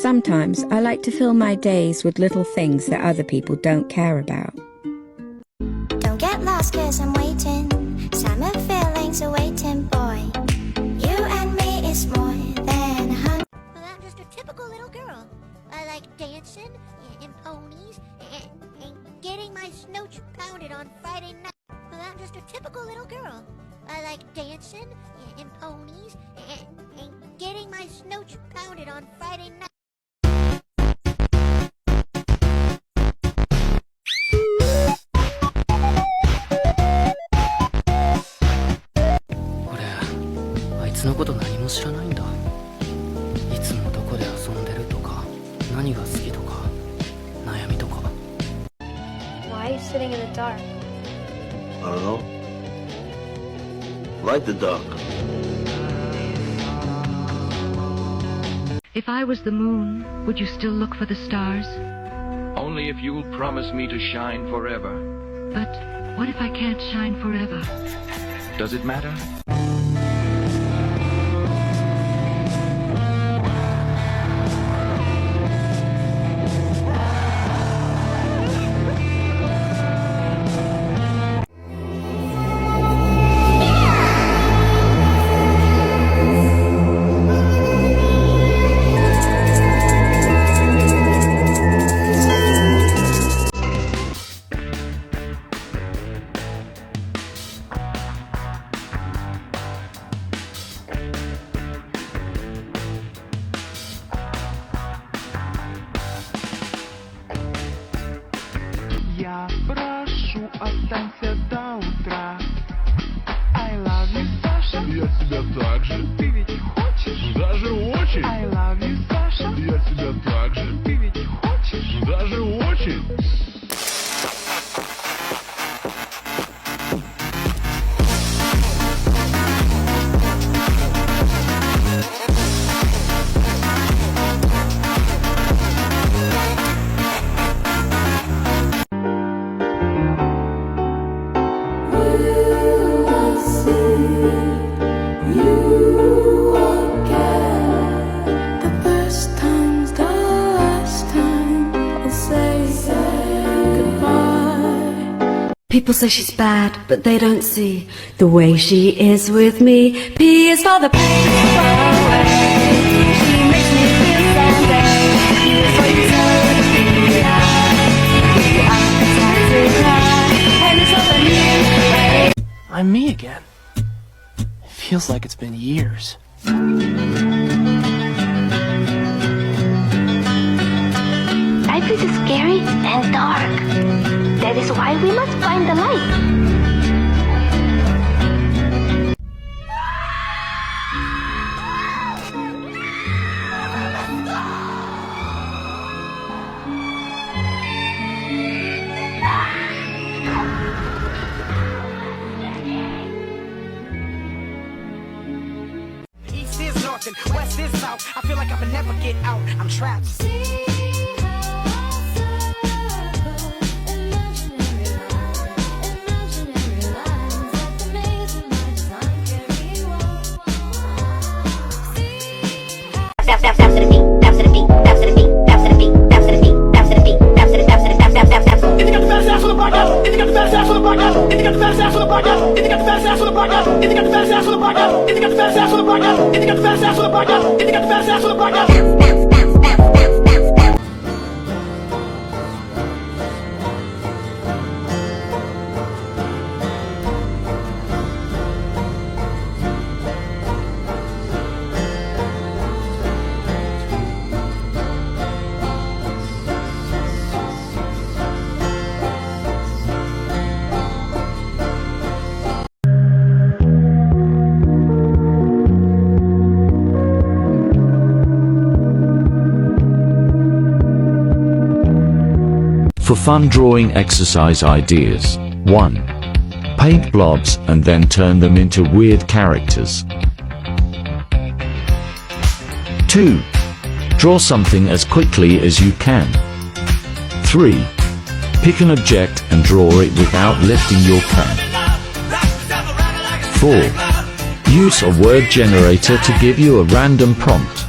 Sometimes I like to fill my days with little things that other people don't care about. Don't get lost cause I'm waiting. Summer feelings are waiting, boy. You and me is more than 100. Well, I'm just a typical little girl. I like dancing and ponies and getting my snooch pounded on Friday night. Well, I'm just a typical little girl. I like dancing and ponies and getting my snooch pounded on Friday night.俺、あいつのこと何も知らないんだ。いつもどこで遊んでるとか、何が好きとか、悩みとか。Why are you sitting in the dark? I don't know. Light the dark. If I was the moon, would you still look for the stars? Only if you'll promise me to shine forever. But what if I can't shine forever? Does it matter? Я прошу, останься до утра. I love you, Саша. Я тебя так же. Ты ведь хочешь? Даже очень. I love you, Саша. Я тебя так же. Ты ведь хочешь? Даже очень. People say she's bad, but they don't see the way she is with me. P is for the pain far away. She makes me feel someday. Q is for you so to be and it's all a new way. I'm me again. It feels like it's been years. Life is scary and dark. That is why we must find the light. East is north and west is south. I feel like I can never get out. I'm trapped. For fun drawing exercise ideas. 1. Paint blobs and then turn them into weird characters. 2. Draw something as quickly as you can. 3. Pick an object and draw it without lifting your pen. 4. Use a word generator to give you a random prompt.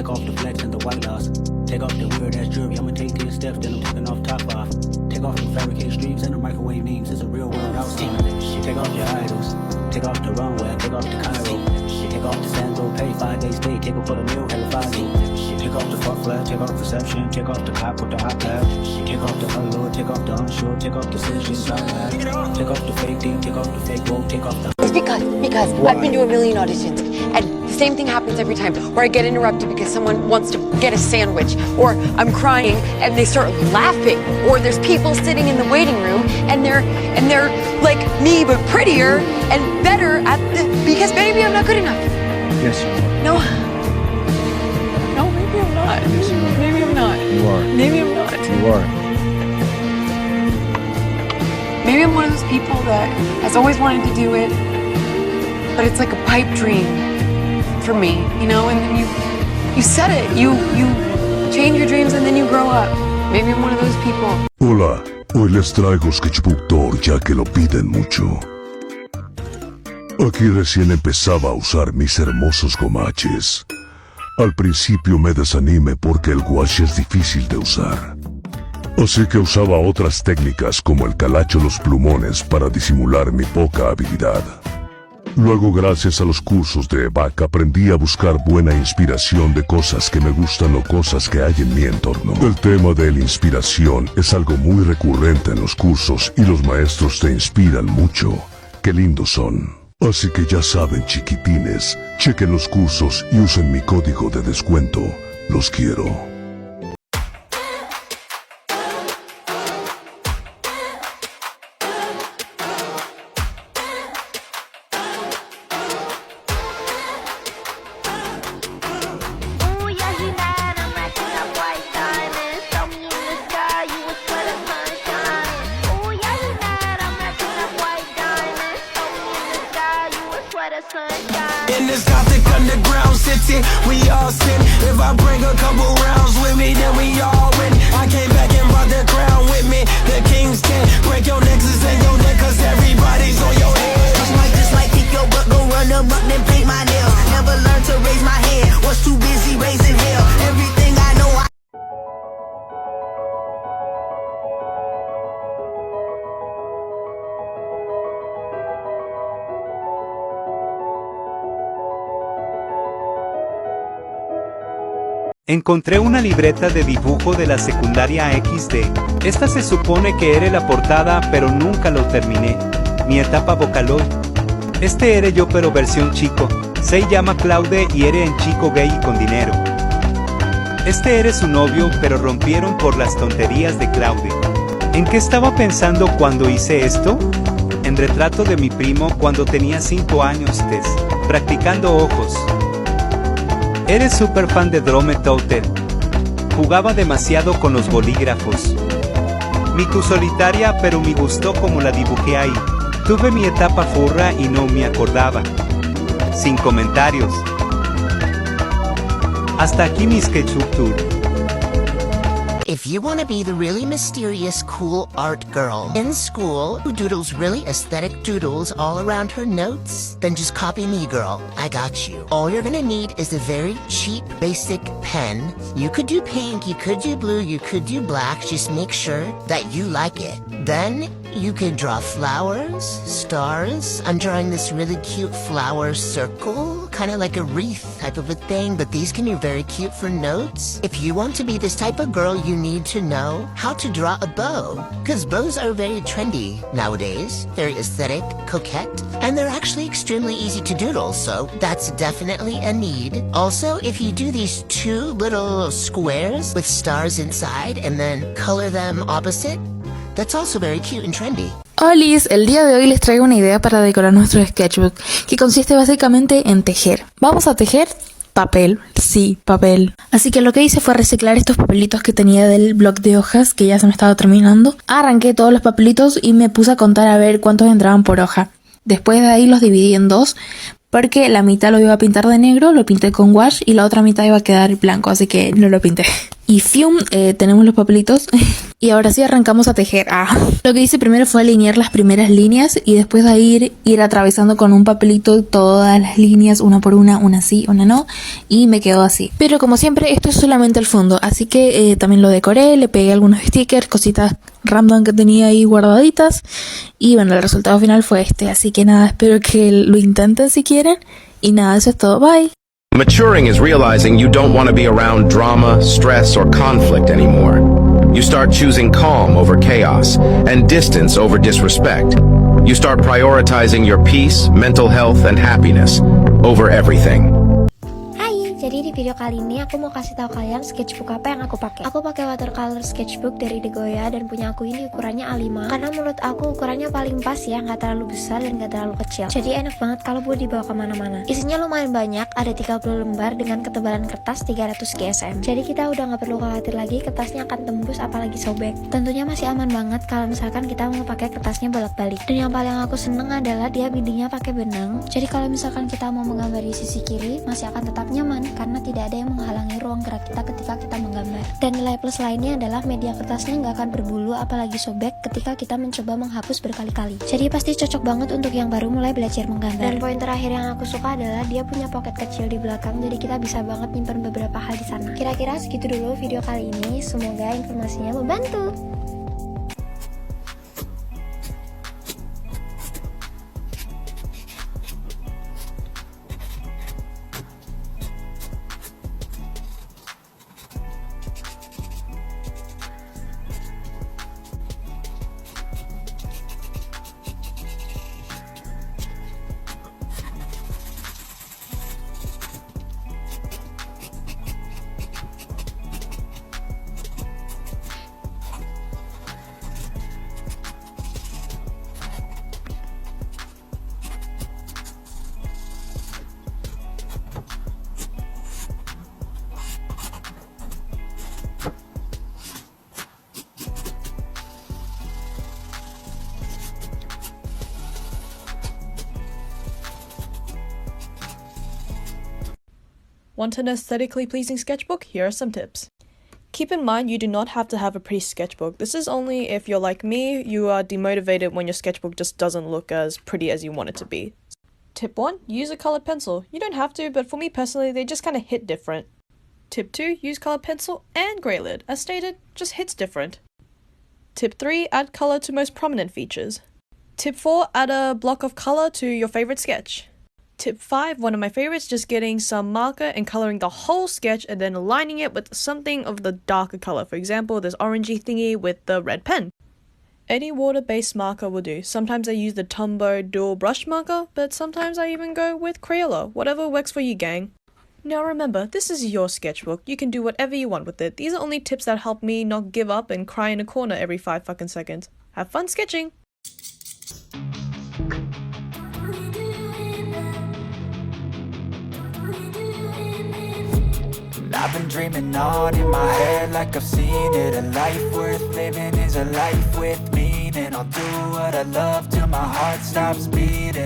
Take off the flex and the white loss. Take off the weird ass jewelry, I'ma take 10 steps, then I'm taking off top off. Take off the fabricated streams and the microwave memes, it's a real world outside. Take off your idols, take off the runway, take off the Cairo. Take off the Sandro, pay 5 days stay, take up for the meal, hella 5 days. Take off the fuck flag, take off perception, take off the cop with the hot lab. Take off the allure, take off the unsure, take off the decisions, take off the fake deal, take off the fake woke, take off the... It's because I've been to a million auditions, and the same thing happens every time, where I get interrupted because someone wants to get a sandwich, or I'm crying and they start laughing, or there's people sitting in the waiting room and they're like me but prettier and better at because maybe I'm not good enough. Yes, you are. No, maybe I'm not. Yes, you are. Maybe I'm not. You are. Maybe I'm not. You are. Maybe I'm one of those people that has always wanted to do it, but it's like a pipe dream for me, you know, and then you set it, you change your dreams and then you grow up. Maybe I'm one of those people. Hola, hoy les traigo SketchbookTour ya que lo piden mucho. Aquí recién empezaba a usar mis hermosos gomaches. Al principio me desanimé porque el gwax es difícil de usar. Así que usaba otras técnicas como el calacho los plumones para disimular mi poca habilidad. Luego, gracias a los cursos de vexx, aprendí a buscar buena inspiración de cosas que me gustan o cosas que hay en mi entorno. El tema de la inspiración es algo muy recurrente en los cursos y los maestros te inspiran mucho. Qué lindos son. Así que ya saben, chiquitines, chequen los cursos y usen mi código de descuento. Los quiero. In this gothic underground city, we all sin. If I bring a couple rounds with me, then we all win. I came back and brought the crown with me. The king's can break your nexus and your neck, cause everybody's on your head. Just like kick your butt, go run them up, then paint my nails. Never learned to raise my hand, was too busy raising hell. Everything I know I... Encontré una libreta de dibujo de la secundaria XD. Esta se supone que era la portada, pero nunca lo terminé. Mi etapa Vocaloid. Este era yo pero versión chico. Se llama Claude y era un chico gay y con dinero. Este era su novio, pero rompieron por las tonterías de Claude. ¿En qué estaba pensando cuando hice esto? En retrato de mi primo cuando tenía 5 años, practicando ojos. Eres súper fan de Drome Totem. Jugaba demasiado con los bolígrafos. Mi tu solitaria, pero me gustó como la dibujé ahí. Tuve mi etapa furra y no me acordaba. Sin comentarios. Hasta aquí mi sketchbook tour. If you want to be the really mysterious, cool art girl in school who doodles really aesthetic doodles all around her notes, then just copy me, girl. I got you. All you're gonna need is a very cheap, basic pen. You could do pink, you could do blue, you could do black. Just make sure that you like it. Then you could draw flowers, stars. I'm drawing this really cute flower circle, kind of like a wreath type of a thing, but these can be very cute for notes. If you want to be this type of girl, you need to know how to draw a bow, because bows are very trendy nowadays, very aesthetic, coquette, and they're actually extremely easy to doodle, so that's definitely a need. Also, if you do these 2 little squares with stars inside and then color them opposite, that's also very cute and trendy. Olis, el día de hoy les traigo una idea para decorar nuestro sketchbook, que consiste básicamente en tejer. Vamos a tejer papel, sí, papel. Así que lo que hice fue reciclar estos papelitos que tenía del bloc de hojas, que ya se me estaba terminando. Arranqué todos los papelitos y me puse a contar a ver cuántos entraban por hoja. Después de ahí los dividí en 2, porque la mitad lo iba a pintar de negro, lo pinté con wash y la otra mitad iba a quedar blanco, así que no lo pinté. Y fium, tenemos los papelitos. Y ahora sí arrancamos a tejer. Lo que hice primero fue alinear las primeras líneas y después de ahí ir atravesando con un papelito todas las líneas, una por una sí, una no, y me quedó así. Pero como siempre, esto es solamente el fondo, así que también lo decoré, le pegué algunos stickers, cositas random que tenía ahí guardaditas, y bueno, el resultado final fue este. Así que nada, espero que lo intenten si quieren, y nada, eso es todo, bye. Maturing is realizing you don't want to be around drama, stress, or conflict anymore. You start choosing calm over chaos and distance over disrespect. You start prioritizing your peace, mental health, and happiness over everything. Jadi di video kali ini aku mau kasih tahu kalian sketchbook apa yang aku pakai. Aku pakai watercolor sketchbook dari Goya dan punya aku ini ukurannya A5. Karena menurut aku ukurannya paling pas ya, nggak terlalu besar dan nggak terlalu kecil. Jadi enak banget kalau buat dibawa kemana-mana. Isinya lumayan banyak, ada 30 lembar dengan ketebalan kertas 300 GSM. Jadi kita udah nggak perlu khawatir lagi kertasnya akan tembus apalagi sobek. Tentunya masih aman banget kalau misalkan kita mau pakai kertasnya bolak-balik. Dan yang paling aku seneng adalah dia bindingnya pakai benang. Jadi kalau misalkan kita mau menggambar di sisi kiri masih akan tetap nyaman karena tidak ada yang menghalangi ruang gerak kita ketika kita menggambar. Dan nilai plus lainnya adalah media kertasnya nggak akan berbulu apalagi sobek ketika kita mencoba menghapus berkali-kali. Jadi pasti cocok banget untuk yang baru mulai belajar menggambar. Dan poin terakhir yang aku suka adalah dia punya pocket kecil di belakang, jadi kita bisa banget nyimpan beberapa hal di sana. Kira-kira segitu dulu video kali ini, semoga informasinya membantu. Want an aesthetically pleasing sketchbook? Here are some tips. Keep in mind you do not have to have a pretty sketchbook. This is only if you're like me, you are demotivated when your sketchbook just doesn't look as pretty as you want it to be. Tip 1. Use a colored pencil. You don't have to, but for me personally, they just kind of hit different. Tip 2. Use colored pencil and grey lid. As stated, just hits different. Tip 3. Add color to most prominent features. Tip 4. Add a block of color to your favorite sketch. Tip 5, one of my favorites, just getting some marker and coloring the whole sketch and then aligning it with something of the darker color. For example, this orangey thingy with the red pen. Any water-based marker will do. Sometimes I use the Tombow dual brush marker, but sometimes I even go with Crayola. Whatever works for you, gang. Now remember, this is your sketchbook. You can do whatever you want with it. These are only tips that help me not give up and cry in a corner every 5 fucking seconds. Have fun sketching! I've been dreaming on in my head like I've seen it. A life worth living is a life with meaning. I'll do what I love till my heart stops beating.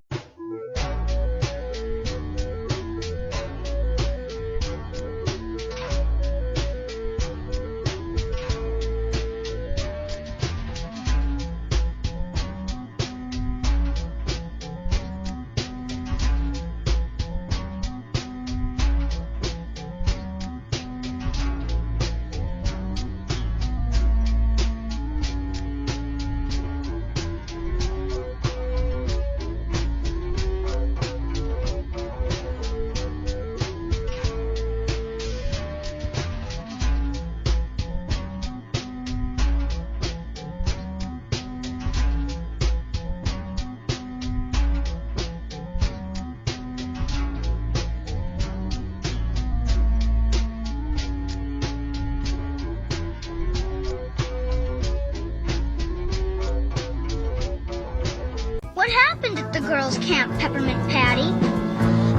What happened at the girls' camp, Peppermint Patty?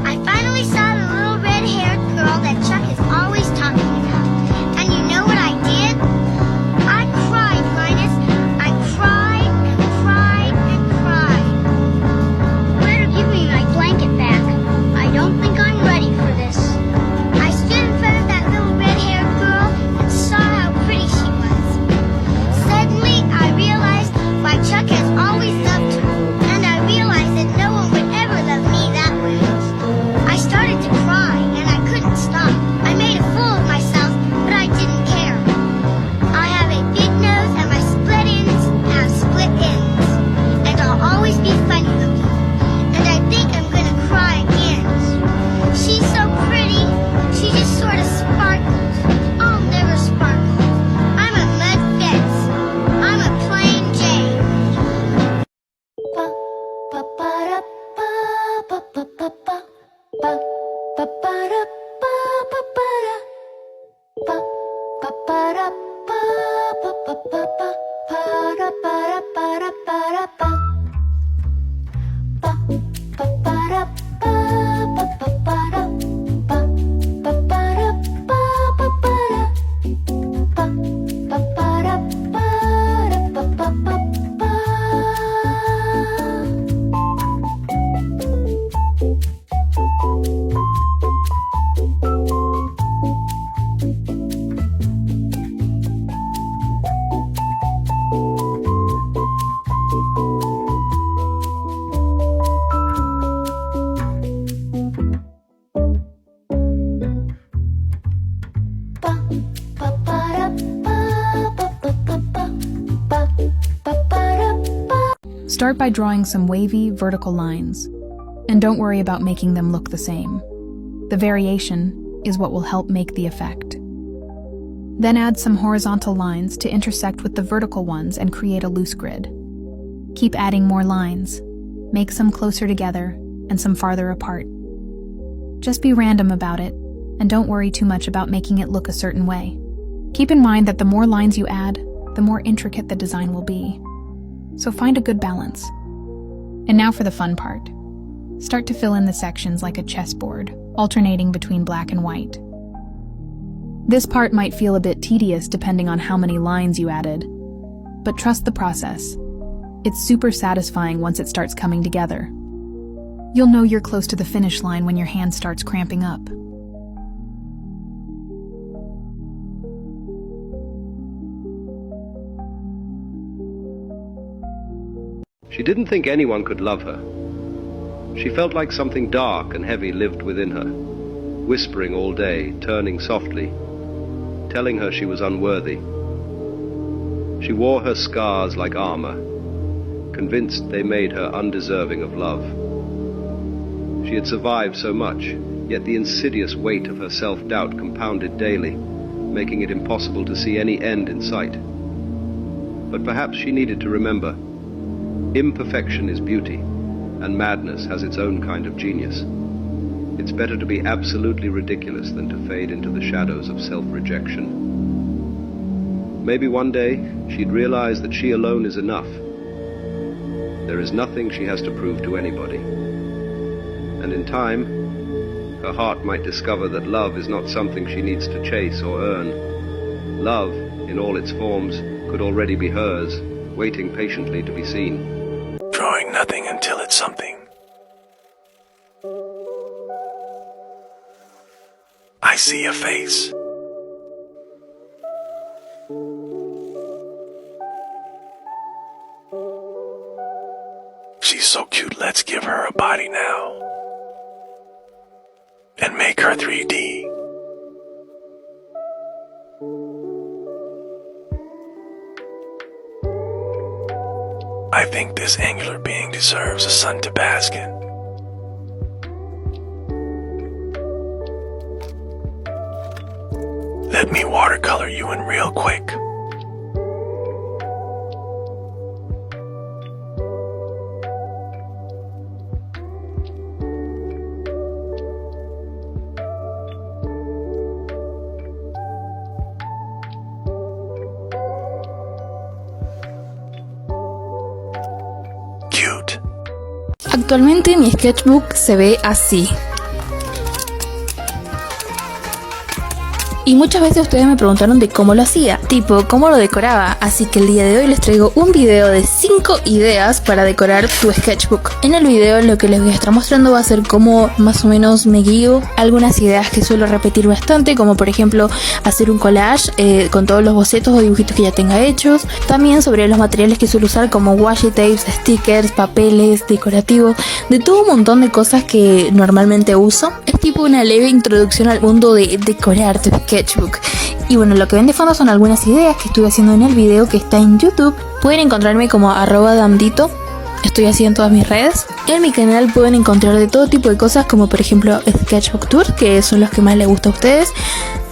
I finally saw the little red-haired girl that Chuck is always talking about. And you know what I did? I cried, Linus. I cried and cried and cried. Better give me my blanket back. I don't think I'm ready for this. I stood in front of that little red-haired girl and saw Start by drawing some wavy, vertical lines. And don't worry about making them look the same. The variation is what will help make the effect. Then add some horizontal lines to intersect with the vertical ones and create a loose grid. Keep adding more lines. Make some closer together and some farther apart. Just be random about it, and don't worry too much about making it look a certain way. Keep in mind that the more lines you add, the more intricate the design will be. So find a good balance. And now for the fun part. Start to fill in the sections like a chessboard, alternating between black and white. This part might feel a bit tedious depending on how many lines you added, but trust the process. It's super satisfying once it starts coming together. You'll know you're close to the finish line when your hand starts cramping up. She didn't think anyone could love her. She felt like something dark and heavy lived within her, whispering all day, turning softly, telling her she was unworthy. She wore her scars like armor, convinced they made her undeserving of love. She had survived so much, yet the insidious weight of her self-doubt compounded daily, making it impossible to see any end in sight. But perhaps she needed to remember, imperfection is beauty, and madness has its own kind of genius. It's better to be absolutely ridiculous than to fade into the shadows of self-rejection. Maybe one day she'd realize that she alone is enough. There is nothing she has to prove to anybody. And in time, her heart might discover that love is not something she needs to chase or earn. Love, in all its forms, could already be hers, waiting patiently to be seen. Drawing nothing until it's something. I see a face. She's so cute, let's give her a body now. And make her 3D. I think this angular being deserves a sun to bask in. Let me watercolor you in real quick. Cute. Actualmente mi sketchbook se ve así. Y muchas veces ustedes me preguntaron de cómo lo hacía, tipo cómo lo decoraba, así que el día de hoy les traigo un video de 5 ideas para decorar tu sketchbook. En el video lo que les voy a estar mostrando va a ser cómo más o menos me guío, algunas ideas que suelo repetir bastante, como por ejemplo hacer un collage con todos los bocetos o dibujitos que ya tenga hechos, también sobre los materiales que suelo usar como washi tapes, stickers, papeles, decorativos, de todo un montón de cosas que normalmente uso. Es tipo una leve introducción al mundo de decorar tu sketchbook. Y bueno, lo que ven de fondo son algunas ideas que estuve haciendo en el video que está en YouTube. Pueden encontrarme como @damdito. Estoy así en todas mis redes. En mi canal pueden encontrar de todo tipo de cosas, como por ejemplo SketchbookTour, que son los que más les gusta a ustedes,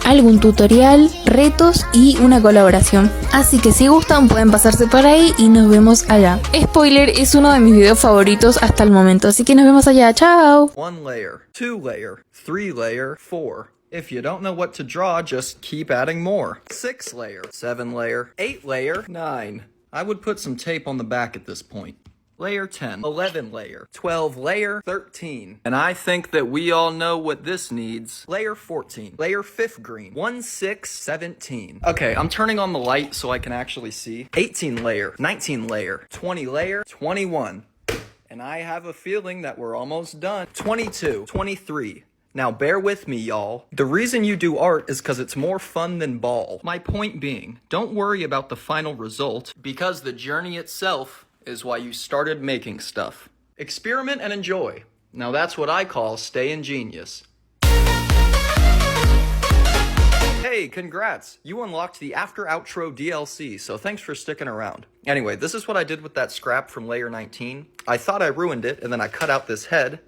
algún tutorial, retos y una colaboración. Así que si gustan pueden pasarse por ahí y nos vemos allá. Spoiler, es uno de mis videos favoritos hasta el momento, así que nos vemos allá. Chao. 1 layer, 2 layer, 3 layer, 4. If you don't know what to draw, just keep adding more. 6 layer, 7 layer, 8 layer, 9. I would put some tape on the back at this point. Layer 10, 11 layer, 12 layer, 13. And I think that we all know what this needs. Layer 14, layer 5th green, 1, 6, 17. Okay, I'm turning on the light so I can actually see. 18 layer, 19 layer, 20 layer, 21. And I have a feeling that we're almost done. 22, 23. Now bear with me, y'all. The reason you do art is because it's more fun than ball. My point being, don't worry about the final result, because the journey itself is why you started making stuff. Experiment and enjoy. Now that's what I call stay ingenious. Hey, congrats! You unlocked the After Outro DLC, so thanks for sticking around. Anyway, this is what I did with that scrap from layer 19. I thought I ruined it, and then I cut out this head,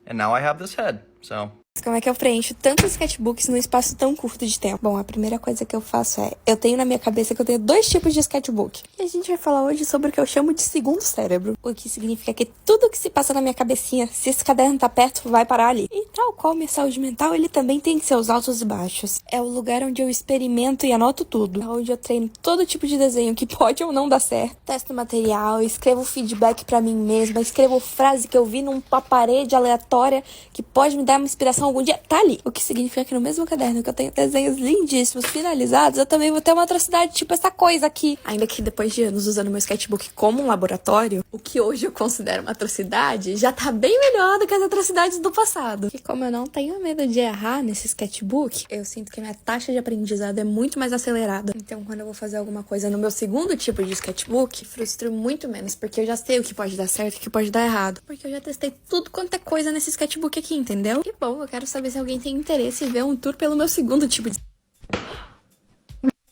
and now I have this head, so... Como é que eu preencho tantos sketchbooks num espaço tão curto de tempo? Bom, a primeira coisa que eu faço é, eu tenho na minha cabeça que eu tenho 2 tipos de sketchbook. E a gente vai falar hoje sobre o que eu chamo de segundo cérebro. O que significa que tudo que se passa na minha cabecinha, se esse caderno tá perto, vai parar ali. E tal qual minha saúde mental, ele também tem seus altos e baixos. É o lugar onde eu experimento e anoto tudo. É onde eu treino todo tipo de desenho que pode ou não dar certo. Testo material, escrevo feedback pra mim mesma, escrevo frase que eu vi numa parede aleatória que pode me dar uma inspiração algum dia, tá ali. O que significa que no mesmo caderno que eu tenho desenhos lindíssimos, finalizados, eu também vou ter uma atrocidade, tipo essa coisa aqui. Ainda que depois de anos usando meu sketchbook como um laboratório, o que hoje eu considero uma atrocidade, já tá bem melhor do que as atrocidades do passado. E como eu não tenho medo de errar nesse sketchbook, eu sinto que minha taxa de aprendizado é muito mais acelerada. Então, quando eu vou fazer alguma coisa no meu segundo tipo de sketchbook, frustro muito menos, porque eu já sei o que pode dar certo e o que pode dar errado. Porque eu já testei tudo quanto é coisa nesse sketchbook aqui, entendeu? E bom, eu quero saber se alguém tem interesse em ver um tour pelo meu segundo tipo de...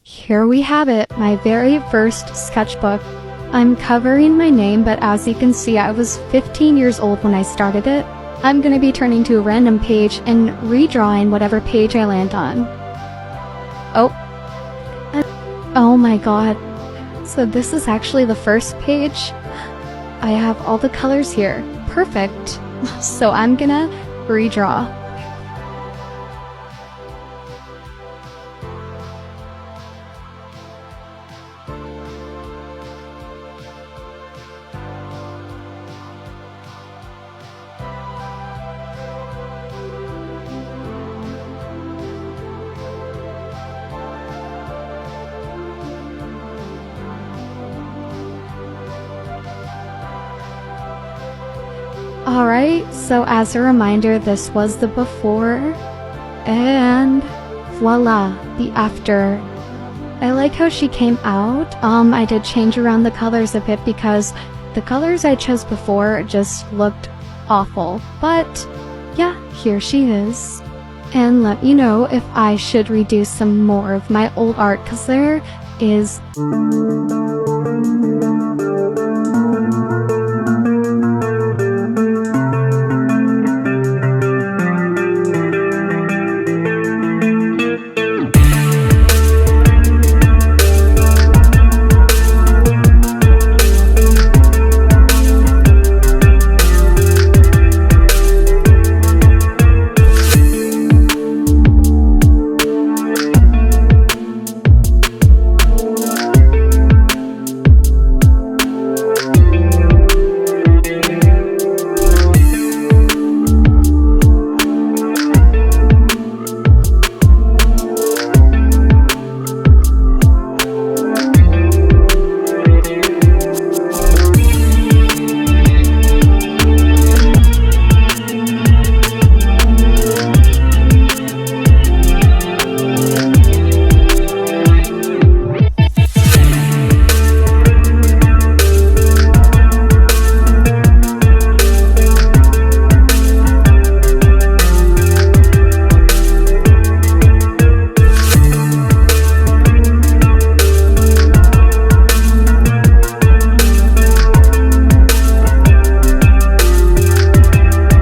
Here we have it, my very first sketchbook. I'm covering my name, but as you can see, I was 15 years old when I started it. I'm gonna be turning to a random page and redrawing whatever page I land on. Oh my god. So this is actually the first page. I have all the colors here. Perfect. So I'm gonna redraw. Alright, so as a reminder, this was the before, and voila, the after. I like how she came out. I did change around the colors a bit because the colors I chose before just looked awful. But yeah, here she is. And let me know if I should redo some more of my old art, because there is...